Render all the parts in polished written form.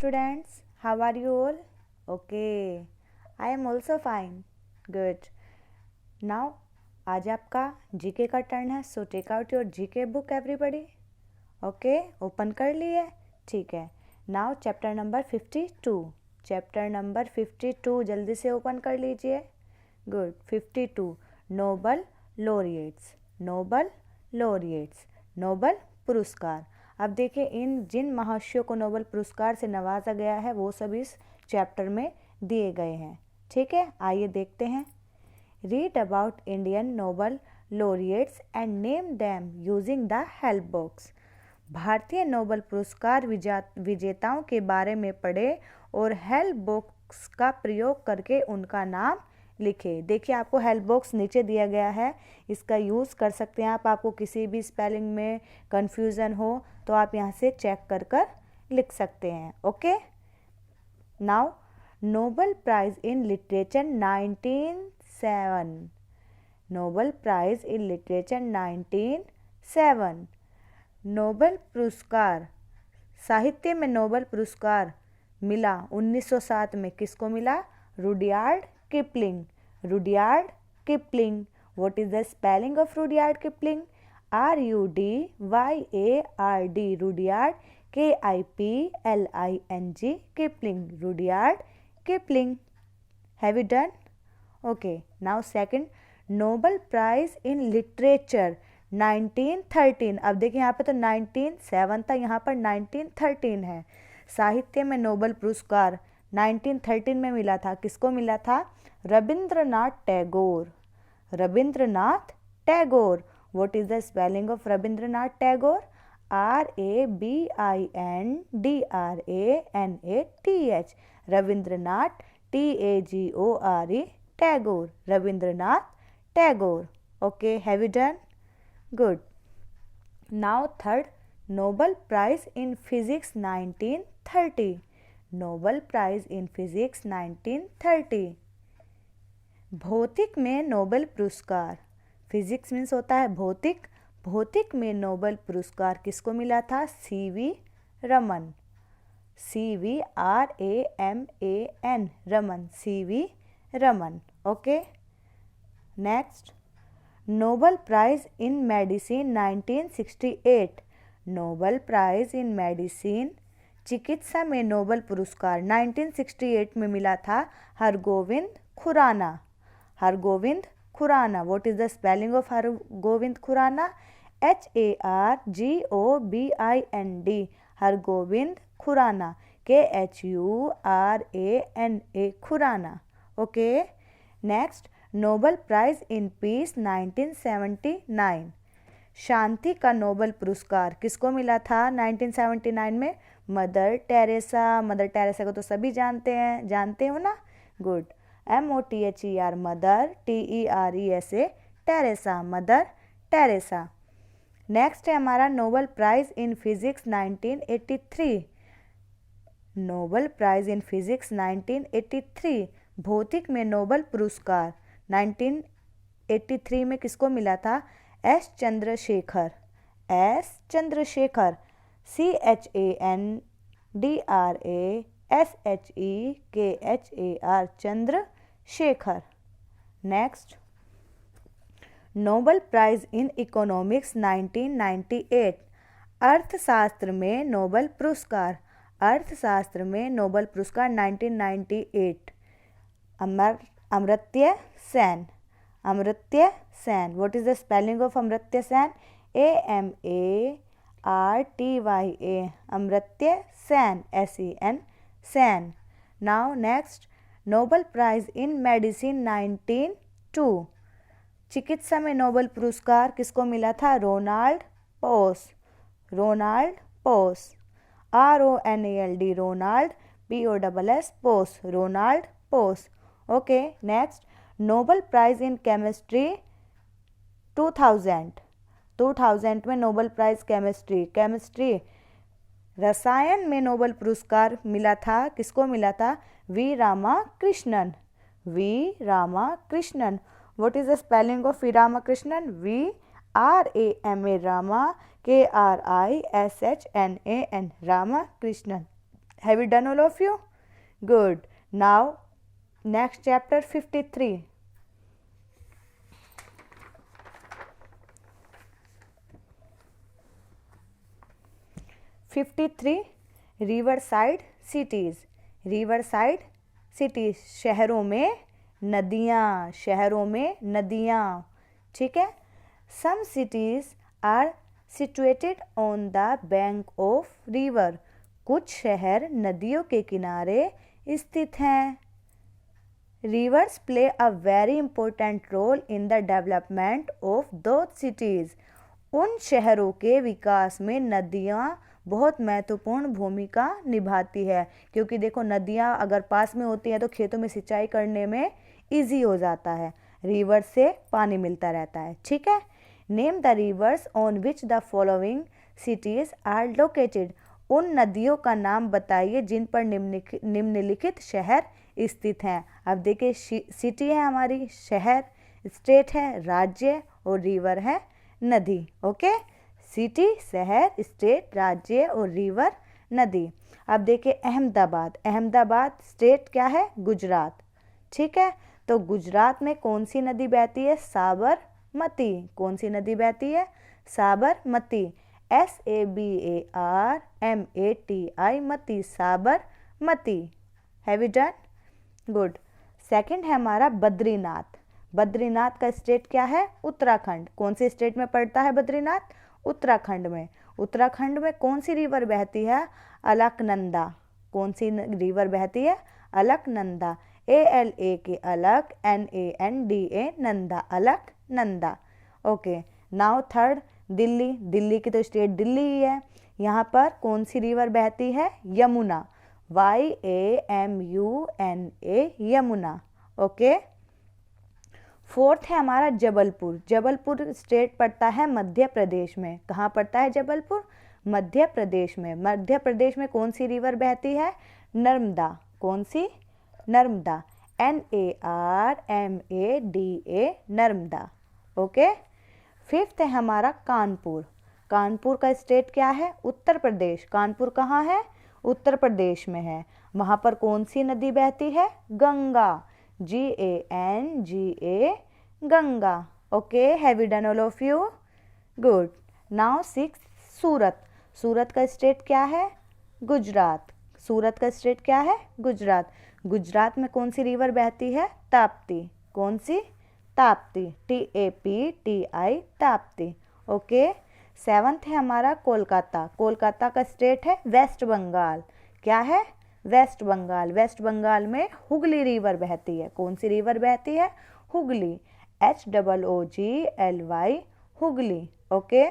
students, how are you all? Okay, I am also fine. Good. Now, आज आपका GK का turn है, so take out your GK book everybody. Okay, open कर लिए. ठीक है. Now chapter number 52. Chapter number 52 जल्दी से ओपन कर लीजिए. Good. 52 Nobel laureates. Nobel laureates, Nobel पुरस्कार. अब देखिए इन जिन महर्षियों को नोबल पुरस्कार से नवाजा गया है वो सब इस चैप्टर में दिए गए हैं. ठीक है, आइए देखते हैं. Read about Indian Nobel laureates and name them using the help box. भारतीय नोबल पुरस्कार विजेताओं के बारे में पढ़े और हेल्प बॉक्स का प्रयोग करके उनका नाम लिखे. देखिए आपको हेल्प बॉक्स नीचे दिया गया है, इसका यूज़ कर सकते हैं आप. आपको किसी भी स्पेलिंग में कन्फ्यूज़न हो तो आप यहाँ से चेक कर लिख सकते हैं. Okay. Now Nobel prize in literature 1907. Nobel prize in literature 1907. Nobel पुरस्कार, साहित्य में नोबेल पुरस्कार मिला 1907 में. किसको मिला? Rudyard Kipling. Rudyard Kipling. What is the spelling of Rudyard Kipling? RUDYARD. Rudyard KIPLING. Kipling. Rudyard Kipling. Have you done? Okay. Now second Nobel prize in literature 1913. अब देखिए यहाँ पे तो 1907 था, यहाँ पर 1913 है. साहित्य में नोबेल पुरस्कार 1913 में मिला था. किसको मिला था? Rabindranath Tagore. Rabindranath Tagore. What is the spelling of Rabindranath Tagore? RABINDRANATH. Rabindranath TAGORE. Tagore. Rabindranath Tagore. Okay, have you done? Good. Now third, Nobel Prize in Physics 1930. Nobel Prize in Physics 1930. भौतिक में नोबेल पुरस्कार. फिजिक्स मीन्स होता है भौतिक. भौतिक में नोबेल पुरस्कार किसको मिला था? CV Raman. CVRAMAN. Raman. CV Raman. Okay. Next Nobel prize in medicine 1968. Nobel prize in medicine, चिकित्सा में नोबेल पुरस्कार 1968 में मिला था Hargobind Khurana. Hargobind Khurana. What is the spelling of Hargobind Khurana? HARGOBIND. Hargobind Khurana. KHURANA. Khurana. Okay. Next Nobel prize in peace 1979. शांति का नोबेल पुरस्कार किसको मिला था 1979 में? Mother Teresa. मदर टेरेसा को तो सभी जानते हो ना? Good. MOTHER Mother. TERESA Teresa. Mother Teresa. Next है हमारा Nobel prize in physics 1983. Nobel prize in physics 1983. भौतिक में नोबेल पुरस्कार 1983 में किसको मिला था? S Chandrashekhar. S Chandrashekhar. CHANDRASHEKHAR. Chandrashekhar. Next Nobel prize in economics 1998. अर्थशास्त्र में नोबेल पुरस्कार. अर्थशास्त्र में नोबेल पुरस्कार 1998. Amartya Sen. Amartya Sen. What is the spelling of Amartya Sen? AMARTYA. Amartya Sen. SEN. Sen. Now next Nobel prize in medicine 1902. चिकित्सा में नोबेल पुरस्कार किसको मिला था? Ronald Poss. Ronald Poss. RONALD. Ronald. POSS. Poss. Ronald Poss. Okay. Next Nobel prize in chemistry 2000 में Nobel prize chemistry रसायन में Nobel पुरस्कार मिला था. किसको मिला था? V Ramakrishnan. V Ramakrishnan. What is the spelling of V Ramakrishnan? VRAMA RAMA KRISHNAN. Ramakrishnan. Have you done all of you? Good. Now, next chapter 53. Riverside cities. Riverside cities, शहरों में नदियाँ, शहरों में नदियाँ. ठीक है. Some cities are situated on the bank of river. कुछ शहर नदियों के किनारे स्थित हैं. Rivers play a very important role in the development of the cities. उन शहरों के विकास में नदियाँ बहुत महत्वपूर्ण भूमिका निभाती है, क्योंकि देखो नदियाँ अगर पास में होती हैं तो खेतों में सिंचाई करने में इजी हो जाता है. रिवर से पानी मिलता रहता है. ठीक है. Name the rivers on which the following cities are located. उन नदियों का नाम बताइए जिन पर निम्नलिखित शहर स्थित हैं. अब देखिए सिटी है हमारी, शहर, स्टेट है, राज्य, और रिवर है नदी. ओके. सिटी, शहर, स्टेट, राज्य और रिवर नदी. अब देखिए अहमदाबाद. अहमदाबाद स्टेट क्या है? गुजरात. ठीक है. तो गुजरात में कौन सी नदी बहती है? साबरमती. कौन सी नदी बहती है? साबरमती. SABARMATI मती, Sabarmati. Have you done? Good. Second है हमारा बद्रीनाथ. बद्रीनाथ का स्टेट क्या है? उत्तराखंड. कौन से स्टेट में पड़ता है बद्रीनाथ? उत्तराखंड में. उत्तराखंड में कौन सी रिवर बहती है? अलकनंदा. कौन सी रिवर बहती है? अलकनंदा. ALA के अलक, NANDA Nanda, Alaknanda. Okay. Now third Delhi. Delhi की तो स्टेट दिल्ली ही है. यहाँ पर कौन सी रिवर बहती है? Yamuna. YAMUNA, Yamuna. Okay. Fourth है हमारा जबलपुर. जबलपुर स्टेट पड़ता है मध्य प्रदेश में. कहाँ पड़ता है जबलपुर? मध्य प्रदेश में. मध्य प्रदेश में कौन सी रिवर बहती है? नर्मदा. कौन सी? Narmada. NARMADA, Narmada. Okay. Fifth है हमारा कानपुर. कानपुर का स्टेट क्या है? उत्तर प्रदेश. कानपुर कहाँ है? उत्तर प्रदेश में है. वहाँ पर कौन सी नदी बहती है? Ganga. GANGA, Ganga. Okay. Have you done all of you? Good. Now six Surat. Surat का स्टेट क्या है? गुजरात. सूरत का स्टेट क्या है? गुजरात. गुजरात में कौन सी रिवर बहती है? ताप्ती. कौन सी? Tapti. TAPTI, Tapti. Okay. Seventh है हमारा कोलकाता. कोलकाता का स्टेट है वेस्ट बंगाल. क्या है? वेस्ट बंगाल. वेस्ट बंगाल में हुगली रिवर बहती है. कौन सी रिवर बहती है? Hooghly. HOOGLY, Hooghly. Okay.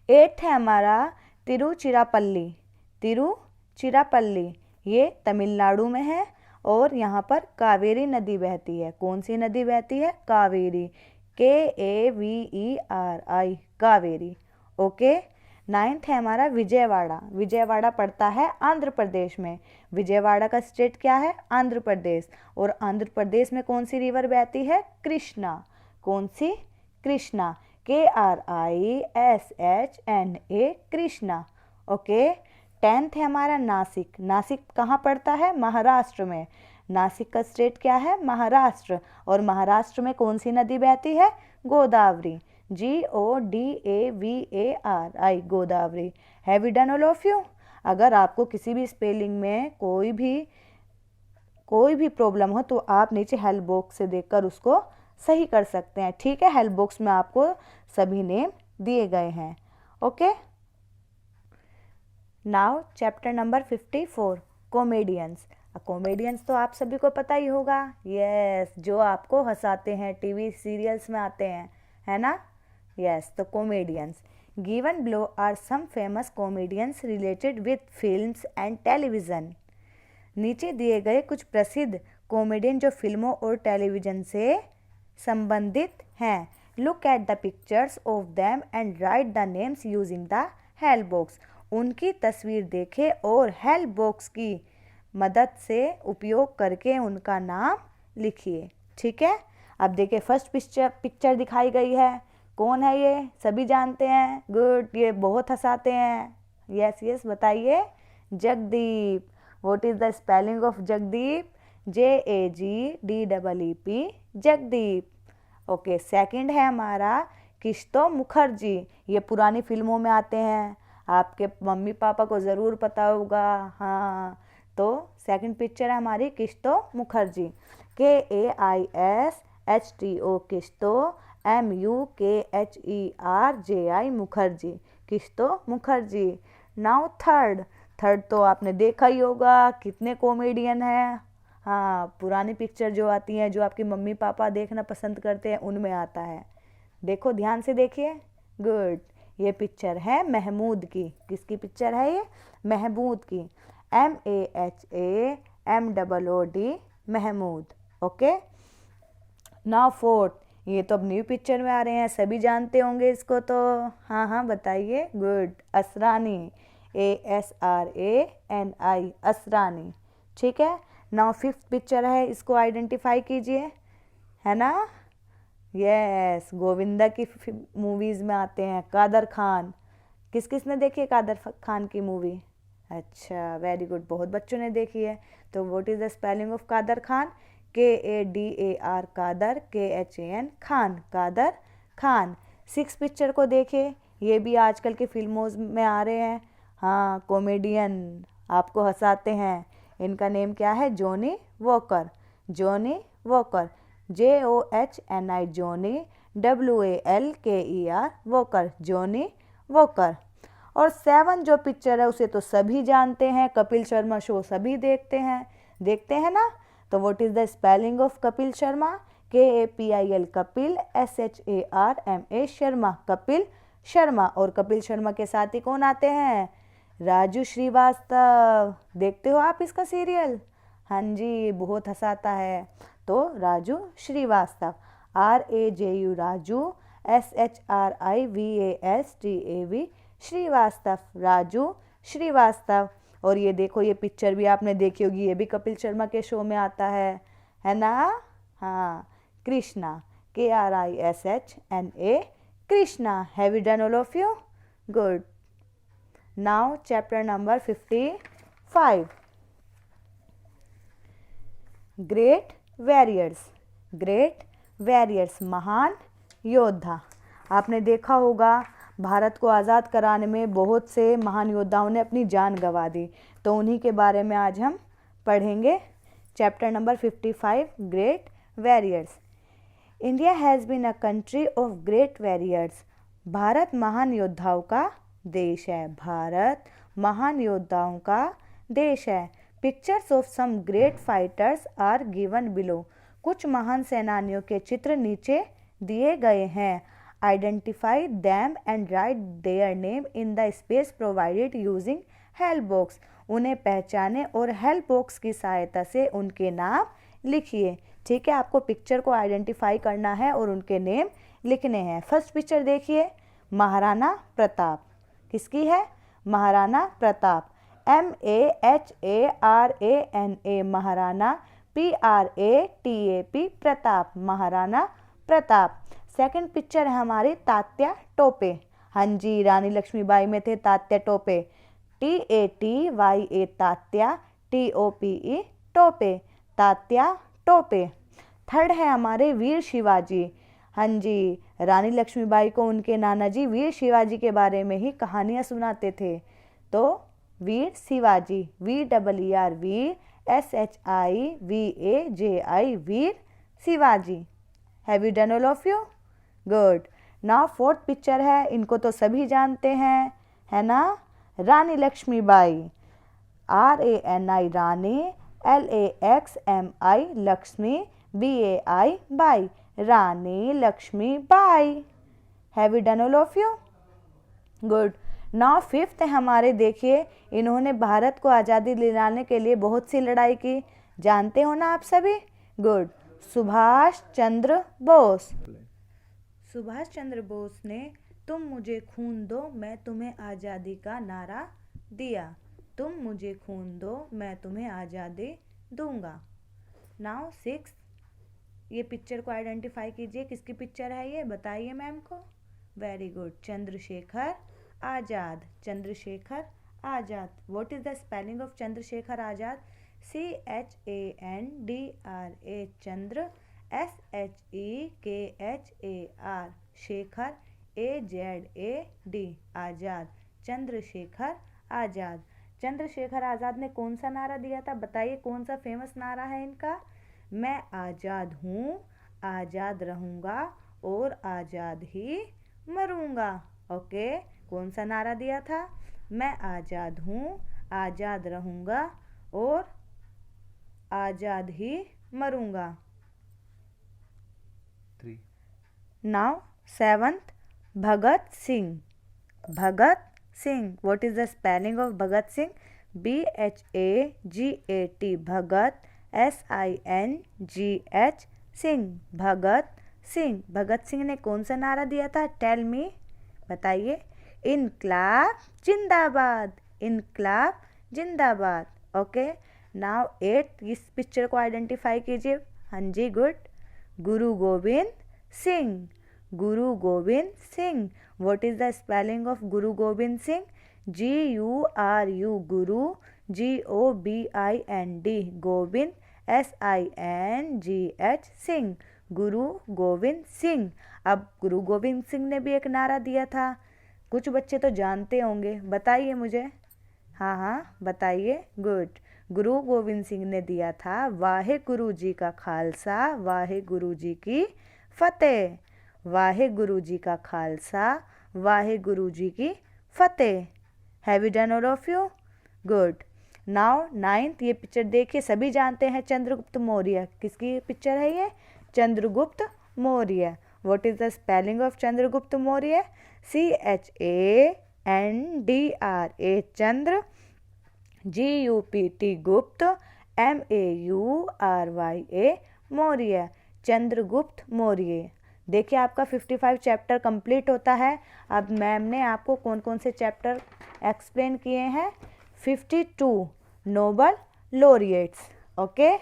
Eighth है हमारा तिरुचिरापल्ली. तिरुचिरापल्ली ये तमिलनाडु में है और यहाँ पर कावेरी नदी बहती है. कौन सी नदी बहती है? Kaveri. KAVERI, Kaveri. Okay. Ninth है हमारा विजयवाड़ा. विजयवाड़ा पड़ता है आंध्र प्रदेश में. विजयवाड़ा का स्टेट क्या है? आंध्र प्रदेश. और आंध्र प्रदेश में कौन सी रिवर बहती है? कृष्णा. कौन सी? Krishna. KRISHNA, Krishna. Okay. Tenth है हमारा नासिक. नासिक कहाँ पड़ता है? महाराष्ट्र में. नासिक का स्टेट क्या है? महाराष्ट्र. और महाराष्ट्र में कौन सी नदी बहती है? Godavari. GODAVARI, Godavari. Have you done all of you? अगर आपको किसी भी स्पेलिंग में कोई भी प्रॉब्लम हो तो आप नीचे हेल्प बॉक्स से देखकर उसको सही कर सकते हैं. ठीक है. हेल्प बॉक्स में आपको सभी नेम दिए गए हैं. Okay. Now chapter number 54, comedians. Comedians तो आप सभी को पता ही होगा. यस, जो आपको हंसाते हैं, टीवी सीरियल्स में आते हैं, है ना? यस. तो comedians. Given below are some famous comedians related with films and television. नीचे दिए गए कुछ प्रसिद्ध कॉमेडियन जो फिल्मों और टेलीविज़न से संबंधित हैं. Look at the pictures of them and right the names using the help box. उनकी तस्वीर देखें और हेल्प बॉक्स की मदद से उपयोग करके उनका नाम लिखिए. ठीक है. अब देखिए फर्स्ट पिक्चर दिखाई गई है. कौन है ये? सभी जानते हैं. गुड. ये बहुत हंसाते हैं. यस बताइए. Jagdeep. What is the spelling of Jagdeep? JAGDEEP, Jagdeep. Okay, second है हमारा किश्तो मुखर्जी। ये पुरानी फिल्मों में आते हैं, आपके मम्मी पापा को ज़रूर पता होगा। हाँ, तो सेकंड पिक्चर है हमारी किश्तो मुखर्जी। KAISHTO किश्तो, MUKHERJI मुखर्जी, किश्तो मुखर्जी। नाउ थर्ड तो आपने देखा ही होगा, कितने कॉमेडियन हैं। हाँ, पुरानी पिक्चर जो आती हैं, जो आपके मम्मी पापा देखना पसंद करते हैं, उनमें आता है। देखो, ध्यान से देखिए। गुड। ये पिक्चर है महमूद की। किसकी पिक्चर है ये? महमूद की। MAHAMOOD, Mehmood. Okay. Now fourth, ये तो अब न्यू पिक्चर में आ रहे हैं, सभी जानते होंगे इसको तो। हाँ हाँ, बताइए। गुड। असरानी, ASRANI, असरानी। ठीक है। नाउ फिफ्थ पिक्चर है, इसको आइडेंटिफाई कीजिए, है ना? यस, गोविंदा की मूवीज़ में आते हैं। कादर खान। किस किस ने देखी है कादर खान की मूवी? अच्छा, वेरी गुड, बहुत बच्चों ने देखी है। तो what is the spelling of Kader Khan? KADAR, Kader, KHAN, Khan, Kader Khan. Six picture को देखिए, ये भी आजकल के फिल्मों में आ रहे हैं। हाँ, कॉमेडियन, आपको हंसाते हैं। इनका नेम क्या है? Johnny walker. Johnny walker, JOHNI, Johnny, WALKER, walker, Johnny walker. और सेवन जो पिक्चर है उसे तो सभी जानते हैं, कपिल शर्मा शो सभी देखते हैं ना? तो what is the spelling of Kapil Sharma? KAPIL, Kapil, SHARMA, Sharma, Kapil Sharma. और कपिल शर्मा के साथ ही कौन आते हैं? राजू श्रीवास्तव। देखते हो आप इसका सीरियल? हाँ जी, बहुत हंसाता है। तो राजू श्रीवास्तव, RAJU, राजू, SHRIVASTAV, श्रीवास्तव, राजू श्रीवास्तव। और ये देखो, ये पिक्चर भी आपने देखी होगी, ये भी कपिल शर्मा के शो में आता है ना? हाँ, Krishna, KRISHNA, Krishna. Have you done all of you? Good. Now chapter number 55, great warriors. Great warriors, महान योद्धा। आपने देखा होगा, भारत को आज़ाद कराने में बहुत से महान योद्धाओं ने अपनी जान गंवा दी। तो उन्हीं के बारे में आज हम पढ़ेंगे। Chapter number 55, great warriors. India has been a country of great warriors. Bharat महान योद्धाओं का देश है। भारत महान योद्धाओं का देश है। Pictures of some great fighters are given below. कुछ महान सेनानियों के चित्र नीचे दिए गए हैं। Identify them and write their name in the space provided using help box. उन्हें पहचाने और हेल्प बॉक्स की सहायता से उनके नाम लिखिए। ठीक है, आपको पिक्चर को आइडेंटिफाई करना है और उनके नेम लिखने हैं। फर्स्ट पिक्चर देखिए, महाराणा प्रताप। किसकी है? Maharana Pratap. MAHARANA, Maharana, PRATAP, Pratap, Maharana Pratap. Second picture है हमारी तात्या टोपे। हाँ जी, रानी लक्ष्मीबाई में थे Tatya Tope. TATYA, Tatya, TOPE, Tope, Tatya Tope. Third है हमारे वीर शिवाजी। हाँ जी, रानी लक्ष्मीबाई को उनके नाना जी वीर शिवाजी के बारे में ही कहानियाँ सुनाते थे। तो Veer Shivaji, VEER, Veer, SHIVAJI, Veer Shivaji. Have you done all of you? Good. Now fourth picture है, इनको तो सभी जानते हैं, है ना? Rani Laxmibai, RANI, Rani, LAXMI, Laxmi, BAI, Bai, Rani Laxmibai. Have you done all of you? Good. Now fifth है हमारे, देखिए, इन्होंने भारत को आज़ादी दिलाने के लिए बहुत सी लड़ाई की। जानते हो ना आप सभी? गुड। सुभाष चंद्र बोस। सुभाष चंद्र बोस ने तुम मुझे खून दो मैं तुम्हें आज़ादी का नारा दिया। तुम मुझे खून दो मैं तुम्हें आज़ादी दूंगा। नाउ सिक्स, ये पिक्चर को आइडेंटिफाई कीजिए, किसकी पिक्चर है ये? बताइए मैम को। Very good, Chandrashekhar Azad. Chandrashekhar Azad. What is the spelling of Chandrasekhar Azad? Chandra, Chandra, Shekhar, Shekhar, Azad, आजाद. चंद्रशेखर आजाद. चंद्रशेखर आजाद ने कौन सा नारा दिया था? बताइए कौन सा फेमस नारा है इनका? मैं आजाद हूँ, आजाद रहूँगा और आजाद ही मरूंगा. ओके, कौन सा नारा दिया था? मैं आजाद हूँ, आजाद रहूँगा और आजाद ही मरूंगा. Now 7th, Bhagat Singh. Bhagat Singh. What is the spelling of Bhagat Singh? BHAGAT. Bhagat. SINGH. Singh. Bhagat Singh. Bhagat Singh ने कौन सा नारा दिया था? टेल मी, बताइए. इनकलाब जिंदाबाद. इनकलाब जिंदाबाद. ओके, नाउ 8th, इस पिक्चर को आइडेंटिफाई कीजिए. हाँ जी, good. Guru Govind Singh. Guru Govind Singh. What is the spelling of Guru Govind Singh? GURU. Guru. GOBIND. Govind. SINGH. Singh. गुरु गोविंद सिंह. अब गुरु गोविंद सिंह ने भी एक नारा दिया था, कुछ बच्चे तो जानते होंगे, बताइए मुझे. हाँ हाँ, बताइए. गुड. गुरु गोविंद सिंह ने दिया था, वाहे गुरु जी का खालसा, वाहे गुरु जी की फतेह. वाहे गुरु जी का खालसा, वाहे गुरु जी की फतेह. Have you done all of you? Good. Now 9th, ये पिक्चर देखिए, सभी जानते हैं चंद्रगुप्त मौर्य. किसकी पिक्चर है ये? Chandragupta Maurya. What is the spelling of Chandragupta Maurya? CHANDRA. Chandra. GUPT. गुप्त. MAURYA. मौर्य. चंद्रगुप्त मौर्य. देखिए, आपका 55 चैप्टर कंप्लीट होता है. अब मैम ने आपको कौन कौन से चैप्टर एक्सप्लेन किए हैं? 52 Nobel laureates. Okay.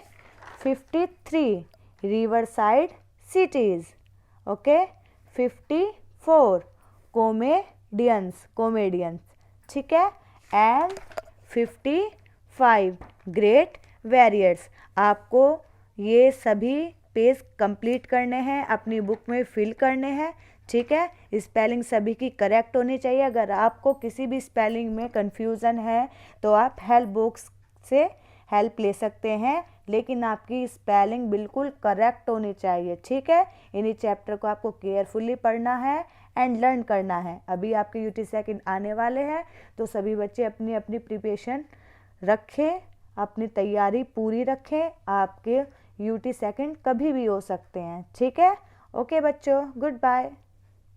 53 river side cities. Okay. 54 comedians. ठीक है. And 55 great warriors. आपको ये सभी पेज कंप्लीट करने हैं, अपनी बुक में फिल करने हैं. ठीक है. स्पेलिंग सभी की करेक्ट होनी चाहिए. अगर आपको किसी भी स्पेलिंग में कंफ्यूजन है तो आप हेल्प बॉक्स से हेल्प ले सकते हैं, लेकिन आपकी स्पेलिंग बिल्कुल करेक्ट होनी चाहिए. ठीक है. इन्हीं चैप्टर को आपको केयरफुली पढ़ना है एंड लर्न करना है. अभी आपके UT सेकंड आने वाले हैं, तो सभी बच्चे अपनी अपनी प्रिपरेशन रखें, अपनी तैयारी पूरी रखें. आपके UT सेकंड कभी भी हो सकते हैं. ठीक है. ओके बच्चों, गुड बाय.